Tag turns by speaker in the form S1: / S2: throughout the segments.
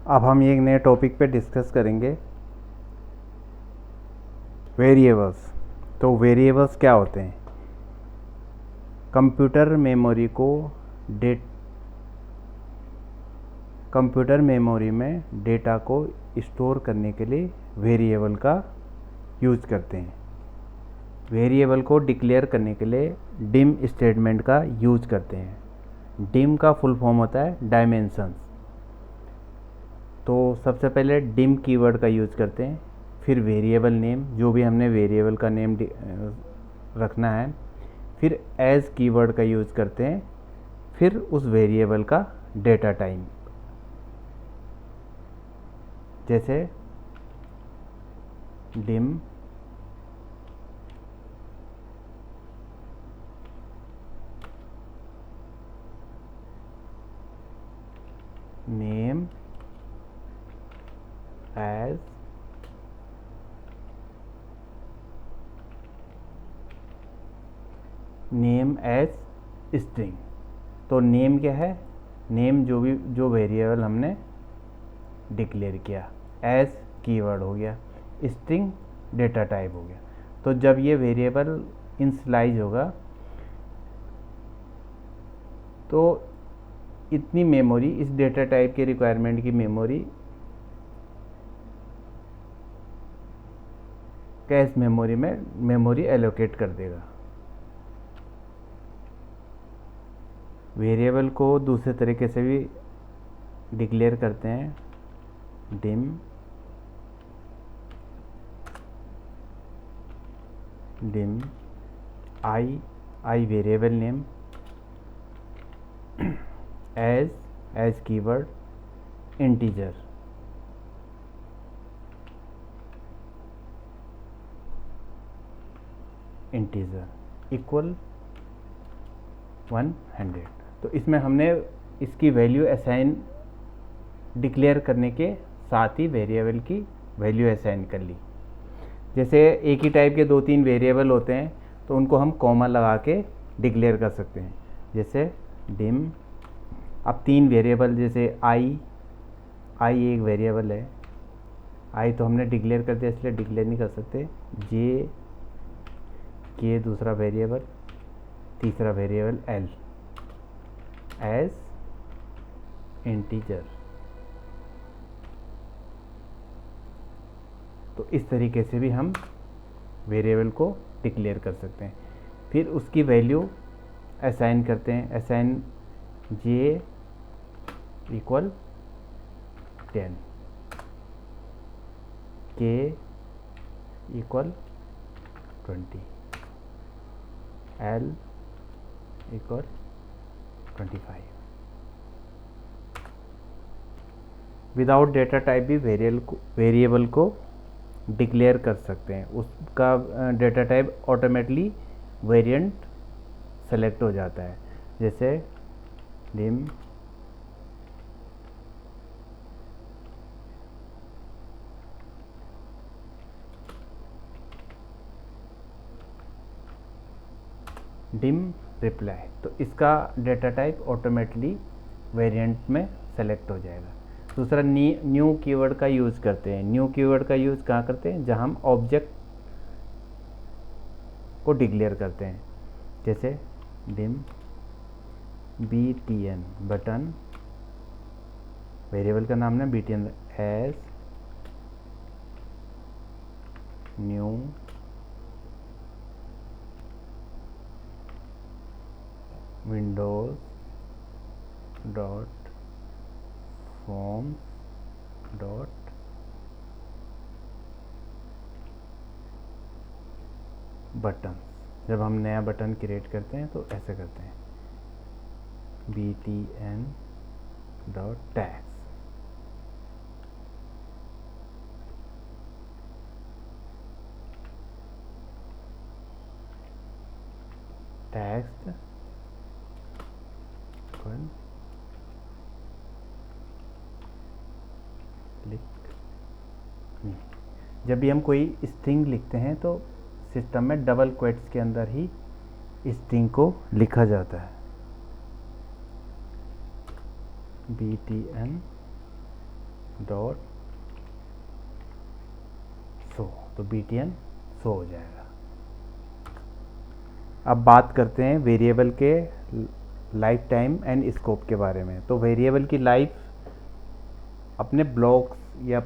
S1: अब हम एक नए टॉपिक पे डिस्कस करेंगे, वेरिएबल्स। तो वेरिएबल्स क्या होते हैं? कंप्यूटर मेमोरी में डेटा को स्टोर करने के लिए वेरिएबल का यूज करते हैं। वेरिएबल को डिक्लेयर करने के लिए डिम स्टेटमेंट का यूज करते हैं। डिम का फुल फॉर्म होता है डायमेंशंस। तो सबसे पहले डिम कीवर्ड का यूज करते हैं, फिर वेरिएबल नेम, जो भी हमने वेरिएबल का नेम रखना है, फिर एज कीवर्ड का यूज करते हैं, फिर उस वेरिएबल का डेटा टाइप, जैसे डिम नेम एज स्ट्रिंग। तो नेम क्या है? नेम जो वेरिएबल हमने डिक्लेयर किया, एज कीवर्ड हो गया, स्ट्रिंग डेटा टाइप हो गया। तो जब ये वेरिएबल इनिशियलाइज होगा तो इतनी मेमोरी, इस डेटा टाइप के रिक्वायरमेंट की मेमोरी कैश मेमोरी में मेमोरी एलोकेट कर देगा। वेरिएबल को दूसरे तरीके से भी डिक्लेयर करते हैं, dim I variable name as keyword integer. Equal 100। तो इसमें हमने इसकी वैल्यू असाइन डिक्लेयर करने के साथ ही वेरिएबल की वैल्यू असाइन कर ली। जैसे एक ही टाइप के 2-3 वेरिएबल होते हैं तो उनको हम कॉमा लगा के डिक्लेयर कर सकते हैं। जैसे डिम, अब 3 वेरिएबल, जैसे आई एक वेरिएबल है, आई तो हमने डिक्लेयर कर दिया इसलिए डिक्लेयर नहीं कर सकते। जे के दूसरा वेरिएबल, तीसरा वेरिएबल एल एज इंटीजर। तो इस तरीके से भी हम वेरिएबल को डिक्लेयर कर सकते हैं। फिर उसकी वैल्यू असाइन करते हैं, असाइन जे इक्वल 10, के equal 20, L equal 25। Without data type भी वेरिएबल को डिक्लेयर कर सकते हैं। उसका data type automatically variant select हो जाता है। जैसे डिम रिप्लाई, तो इसका डेटा टाइप ऑटोमेटिकली वेरिएंट में सेलेक्ट हो जाएगा। दूसरा न्यू कीवर्ड का यूज़ करते हैं। न्यू कीवर्ड का यूज़ कहाँ करते हैं? जहाँ हम ऑब्जेक्ट को डिक्लेयर करते हैं। जैसे डिम BTN बटन, वेरिएबल का नाम है BTN, as new Windows dot form dot button. जब हम नया बटन क्रिएट करते हैं तो ऐसे करते हैं, BTN डॉट टैग्स। टैग्स जब भी हम कोई स्ट्रिंग लिखते हैं तो सिस्टम में डबल क्वेट्स के अंदर ही स्ट्रिंग को लिखा जाता है। BTN डॉट शो, तो btn शो हो जाएगा। अब बात करते हैं वेरिएबल के लाइफ टाइम एंड स्कोप के बारे में। तो वेरिएबल की लाइफ अपने ब्लॉक्स या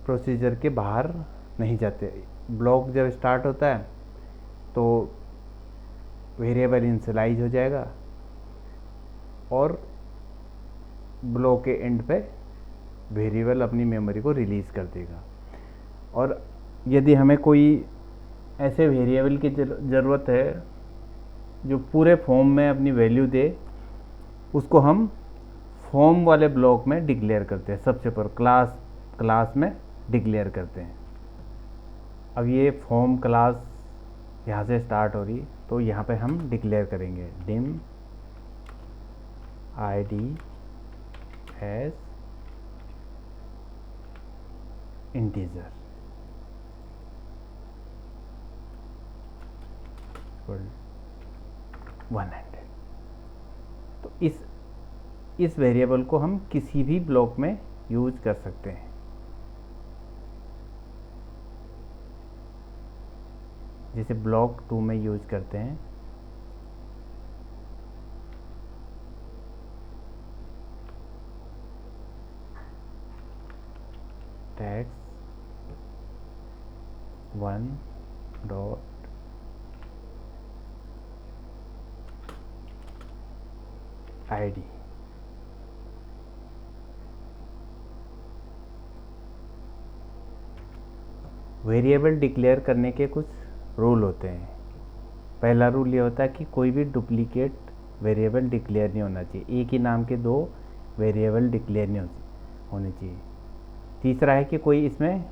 S1: प्रोसीजर के बाहर नहीं जाते। ब्लॉक जब स्टार्ट होता है तो वेरिएबल इनिशियलाइज हो जाएगा और ब्लॉक के एंड पे वेरिएबल अपनी मेमोरी को रिलीज़ कर देगा। और यदि हमें कोई ऐसे वेरिएबल की ज़रूरत है जो पूरे फॉर्म में अपनी वैल्यू दे, उसको हम फॉर्म वाले ब्लॉक में डिक्लेयर करते हैं। सबसे पर क्लास में डिक्लेयर करते हैं। अब ये फॉर्म क्लास यहाँ से स्टार्ट हो रही, तो यहाँ पे हम डिक्लेयर करेंगे dim id as integer 100। तो इस वेरिएबल को हम किसी भी ब्लॉक में यूज कर सकते हैं। जैसे ब्लॉक 2 में यूज करते हैं, tags 1 dot id। Variable declare करने के कुछ रूल होते हैं। पहला रूल ये होता है कि कोई भी डुप्लीकेट वेरिएबल डिक्लेयर नहीं होना चाहिए। एक ही नाम के 2 वेरिएबल डिक्लेयर नहीं होने चाहिए। तीसरा है कि कोई इसमें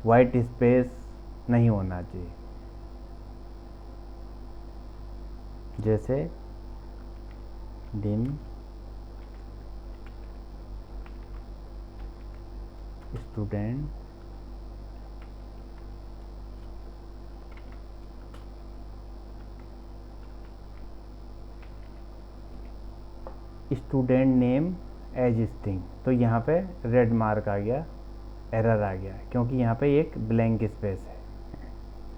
S1: वाइट स्पेस नहीं होना चाहिए। जैसे dim student name as string. तो यहाँ पे रेड मार्क आ गया, एरर आ गया, क्योंकि यहाँ पे एक ब्लैंक स्पेस है।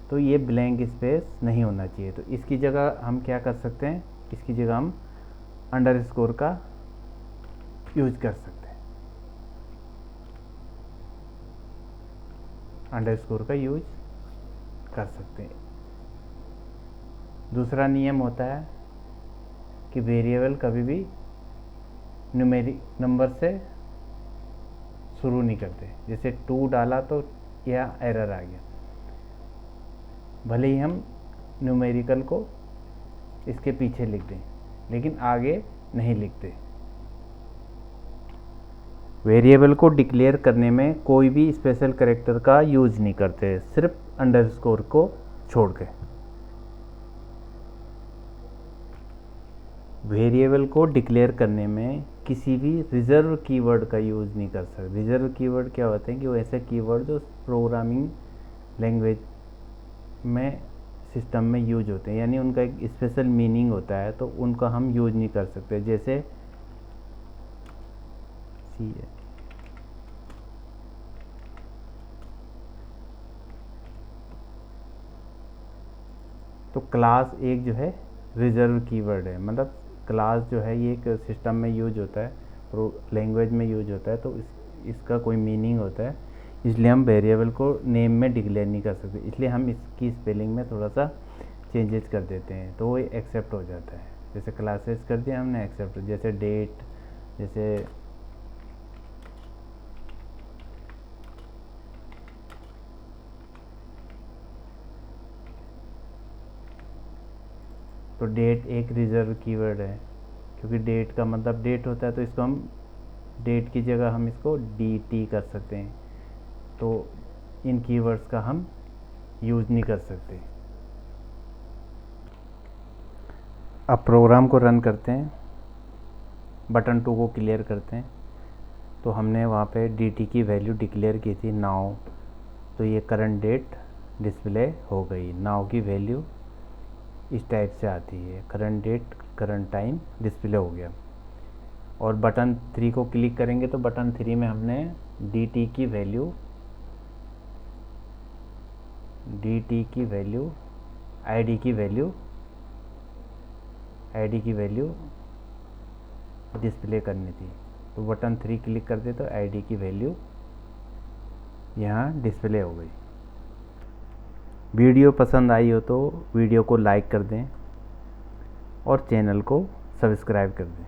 S1: तो ये ब्लैंक स्पेस नहीं होना चाहिए। तो इसकी जगह हम क्या कर सकते हैं, इसकी जगह हम अंडरस्कोर का यूज कर सकते हैं। अंडरस्कोर का यूज कर सकते हैं। दूसरा नियम होता है कि वेरिएबल कभी भी न्यूमेरिक नंबर से शुरू नहीं करते। जैसे 2 डाला तो यह एरर आ गया, भले ही हम न्यूमेरिकल को इसके पीछे लिख दें, लेकिन आगे नहीं लिखते। वेरिएबल को डिक्लेयर करने में कोई भी स्पेशल कैरेक्टर का यूज नहीं करते, सिर्फ अंडरस्कोर को छोड़ के। वेरिएबल को डिक्लेयर करने में किसी भी रिजर्व कीवर्ड का यूज़ नहीं कर सकते। रिजर्व कीवर्ड क्या होते हैं कि वो ऐसे कीवर्ड जो प्रोग्रामिंग लैंग्वेज में सिस्टम में यूज होते हैं, यानी उनका एक स्पेशल मीनिंग होता है, तो उनका हम यूज नहीं कर सकते। जैसे तो क्लास एक जो है रिजर्व कीवर्ड है, मतलब क्लास जो है ये एक सिस्टम में यूज होता है, लैंग्वेज में यूज होता है, तो इसका कोई मीनिंग होता है, इसलिए हम वेरिएबल को नेम में डिक्लेयर नहीं कर सकते। इसलिए हम इसकी स्पेलिंग में थोड़ा सा चेंजेस कर देते हैं, तो वो एक्सेप्ट हो जाता है। जैसे क्लासेस कर दिया हमने, एक्सेप्ट। जैसे डेट, जैसे तो डेट एक रिजर्व कीवर्ड है, क्योंकि डेट का मतलब डेट होता है, तो इसको हम डेट की जगह हम इसको dt कर सकते हैं। तो इन कीवर्ड्स का हम यूज़ नहीं कर सकते। अब प्रोग्राम को रन करते हैं, बटन 2 को क्लियर करते हैं। तो हमने वहाँ पे dt की वैल्यू डिक्लेयर की थी नाउ, तो ये करंट डेट डिस्प्ले हो गई। नाउ की वैल्यू इस टाइप से आती है, current date current time display हो गया। और बटन 3 को क्लिक करेंगे तो बटन 3 में हमने dt की वैल्यू id की वैल्यू डिस्प्ले करनी थी। तो बटन 3 क्लिक कर दे तो id की वैल्यू यहाँ डिस्प्ले हो गई। वीडियो पसंद आई हो तो वीडियो को लाइक कर दें और चैनल को सब्सक्राइब कर दें।